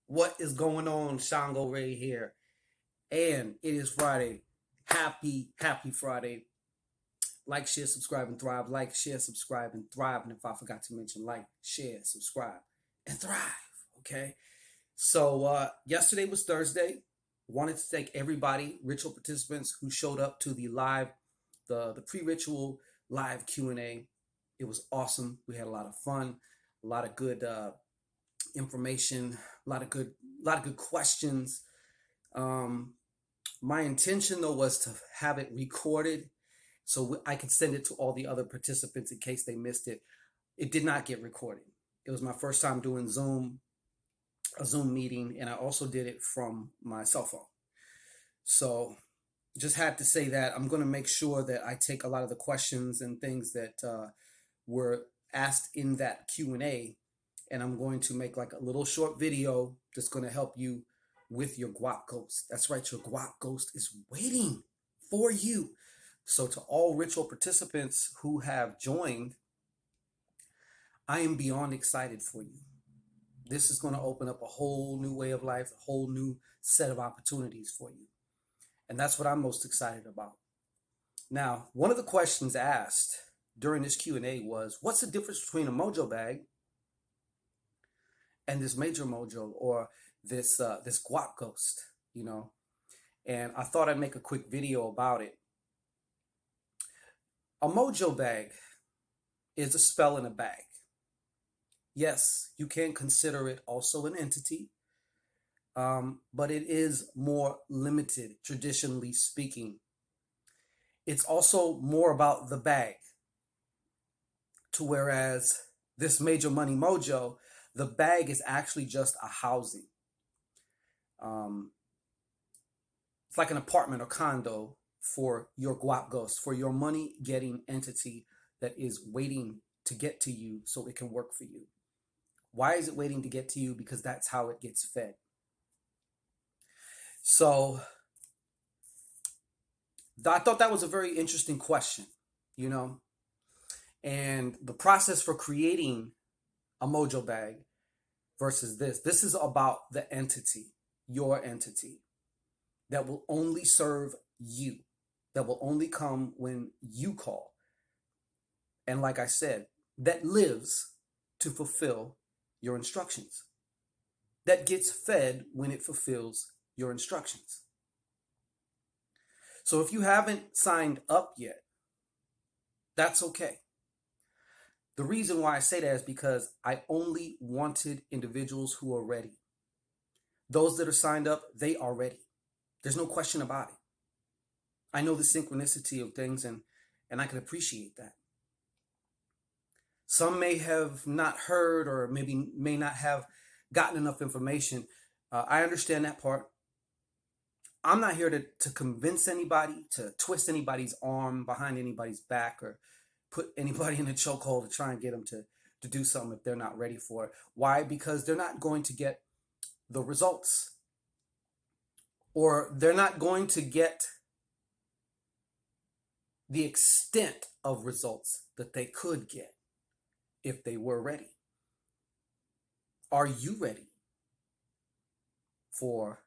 What is going on? Shango Ray here. And it is Friday. Happy Friday. Like, share, subscribe, and thrive. Like, share, subscribe, and thrive. And if I forgot to mention, like, share, subscribe, and thrive. Okay. So yesterday was Thursday. Wanted to thank everybody, ritual participants who showed up to the live, the pre-ritual live Q&A. It was awesome. We had a lot of fun, a lot of good information, a lot of good questions. Um, my intention though was to have it recorded so I could send it to all the other participants in case they missed it. It did not get recorded. It was my first time doing a Zoom meeting, and I also did it from my cell phone. So just had to say that I'm going to make sure that I take a lot of the questions and things that were asked in that Q&A, and I'm going to make like a little short video that's going to help you with your Guac Ghost. That's right, your Guac Ghost is waiting for you. So to all ritual participants who have joined, I am beyond excited for you. This is going to open up a whole new way of life, a whole new set of opportunities for you. And that's what I'm most excited about. Now, one of the questions asked during this Q&A was, what's the difference between a MOJO bag and this major MOJO, or this Guac Ghost, you know? And I thought I'd make a quick video about it. A MOJO bag is a spell in a bag. Yes, you can consider it also an entity, but it is more limited, traditionally speaking. It's also more about the bag, to whereas this major money MOJO, the bag is actually just a housing. It's like an apartment or condo for your Guac Ghost, for your money getting entity that is waiting to get to you so it can work for you. Why is it waiting to get to you? Because that's how it gets fed. So I thought that was a very interesting question, you know, and the process for creating a MOJO bag versus this is about the entity, your entity, that will only serve you, that will only come when you call. And like I said, that lives to fulfill your instructions, that gets fed when it fulfills your instructions. So if you haven't signed up yet, that's okay. The reason why I say that is because I only wanted individuals who are ready. Those that are signed up, they are ready. There's no question about it. I know the synchronicity of things, and I can appreciate that. Some may have not heard, or maybe may not have gotten enough information. I understand that part. I'm not here to convince anybody, to twist anybody's arm behind anybody's back, or put anybody in a chokehold to try and get them to do something if they're not ready for it. Why? Because they're not going to get the results, or they're not going to get the extent of results that they could get if they were ready. Are you ready for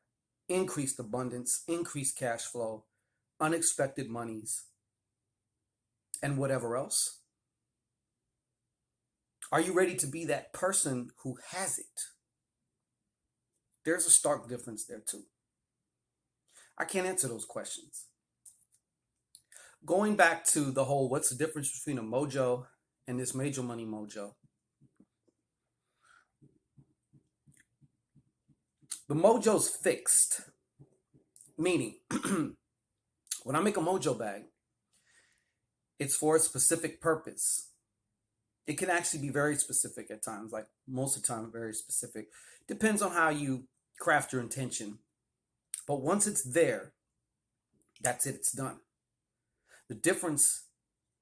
increased abundance, increased cash flow, unexpected monies, and whatever else? Are you ready to be that person who has it? There's a stark difference there too. I can't answer those questions. Going back to the whole, what's the difference between a MOJO and this major money MOJO? The MOJO's fixed, meaning when I make a MOJO bag, it's for a specific purpose. It can actually be very specific at times, like most of the time, very specific. Depends on how you craft your intention. But once it's there, that's it, it's done. The difference,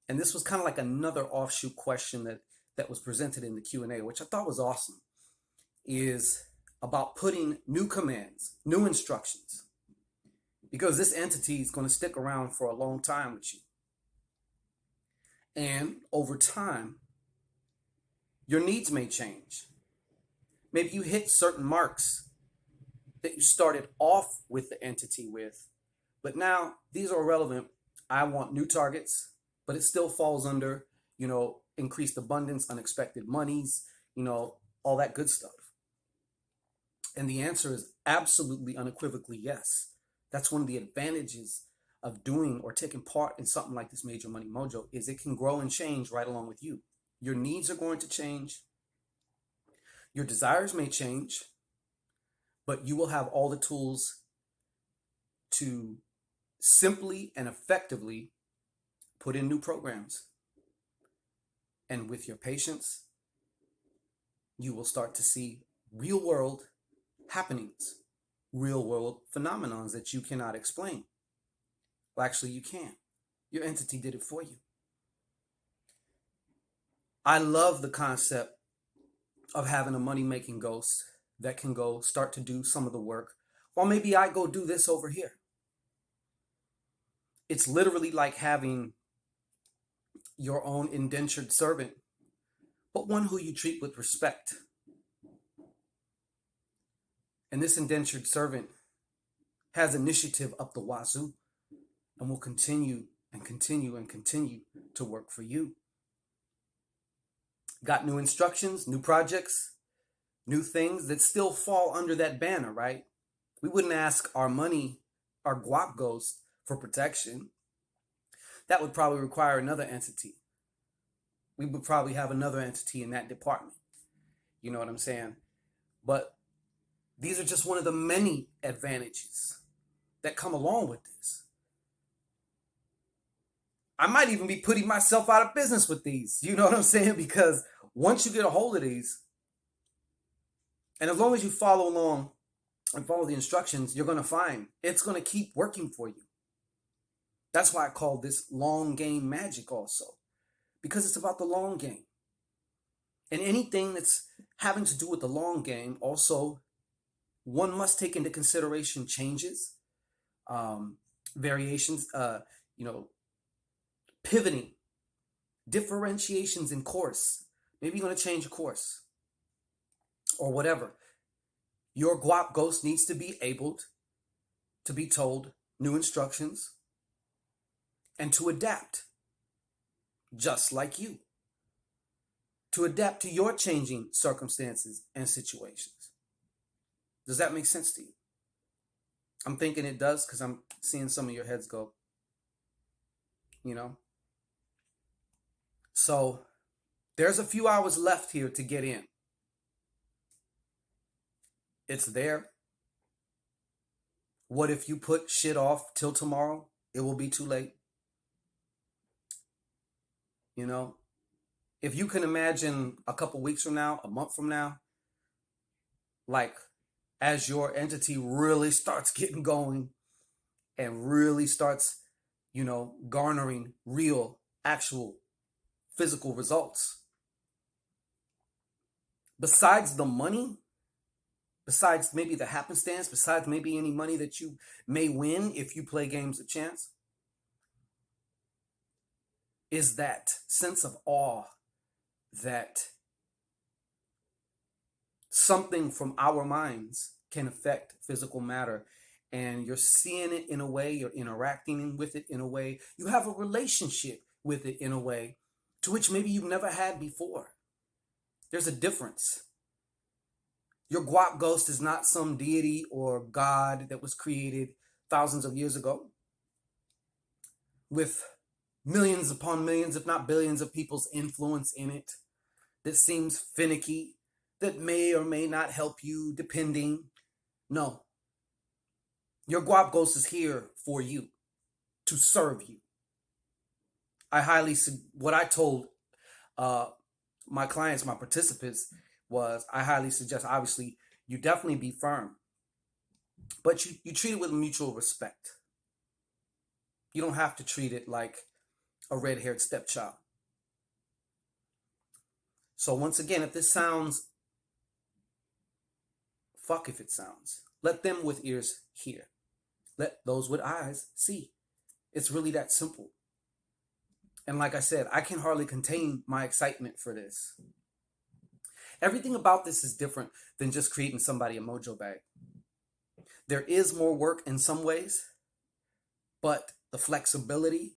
and this was kind of like another offshoot question that was presented in the Q&A, which I thought was awesome, is about putting new commands, new instructions, because this entity is going to stick around for a long time with you. And over time, your needs may change. Maybe you hit certain marks that you started off with the entity with. But now these are irrelevant. I want new targets, but it still falls under, increased abundance, unexpected monies, all that good stuff. And the answer is absolutely unequivocally yes. That's one of the advantages of doing or taking part in something like this Major Money Mojo is it can grow and change right along with you. Your needs are going to change. Your desires may change, but you will have all the tools to simply and effectively put in new programs. And with your patience, you will start to see real world happenings, real world phenomenons that you cannot explain. Well, actually, you can. Your entity did it for you. I love the concept of having a money-making ghost that can go start to do some of the work, while maybe I go do this over here. It's literally like having your own indentured servant, but one who you treat with respect. And this indentured servant has initiative up the wazoo and will continue and continue and continue to work for you. Got new instructions, new projects, new things that still fall under that banner, right? We wouldn't ask our Guac Ghost for protection. That would probably require another entity. We would probably have another entity in that department. You know what I'm saying? But these are just one of the many advantages that come along with this. I might even be putting myself out of business with these. You know what I'm saying? Because once you get a hold of these, and as long as you follow along and follow the instructions, you're going to find it's going to keep working for you. That's why I call this long game magic also, because it's about the long game. And anything that's having to do with the long game, also, one must take into consideration changes, variations, pivoting, differentiations in course. Maybe you're going to change a course or whatever. Your Guac Ghost needs to be able to be told new instructions and to adapt, just like you, to adapt to your changing circumstances and situations. Does that make sense to you? I'm thinking it does because I'm seeing some of your heads go, So there's a few hours left here to get in. It's there. What if you put shit off till tomorrow? It will be too late. If you can imagine a couple weeks from now, a month from now, like as your entity really starts getting going and really starts, garnering real, actual physical results. Besides the money, besides maybe the happenstance, besides maybe any money that you may win if you play games of chance, is that sense of awe that something from our minds can affect physical matter. And you're seeing it in a way, you're interacting with it in a way, you have a relationship with it in a way to which maybe you've never had before. There's a difference. Your Guac Ghost is not some deity or god that was created thousands of years ago with millions upon millions, if not billions of people's influence in it that seems finicky, that may or may not help you depending. No. Your Guac Ghost is here for you, to serve you. What I told my clients, my participants, was I highly suggest, obviously, you definitely be firm, but you treat it with mutual respect. You don't have to treat it like a red-haired stepchild. So once again, if this sounds, fuck if it sounds. Let them with ears hear. Let those with eyes see. It's really that simple. And like I said, I can hardly contain my excitement for this. Everything about this is different than just creating somebody a mojo bag. There is more work in some ways, but the flexibility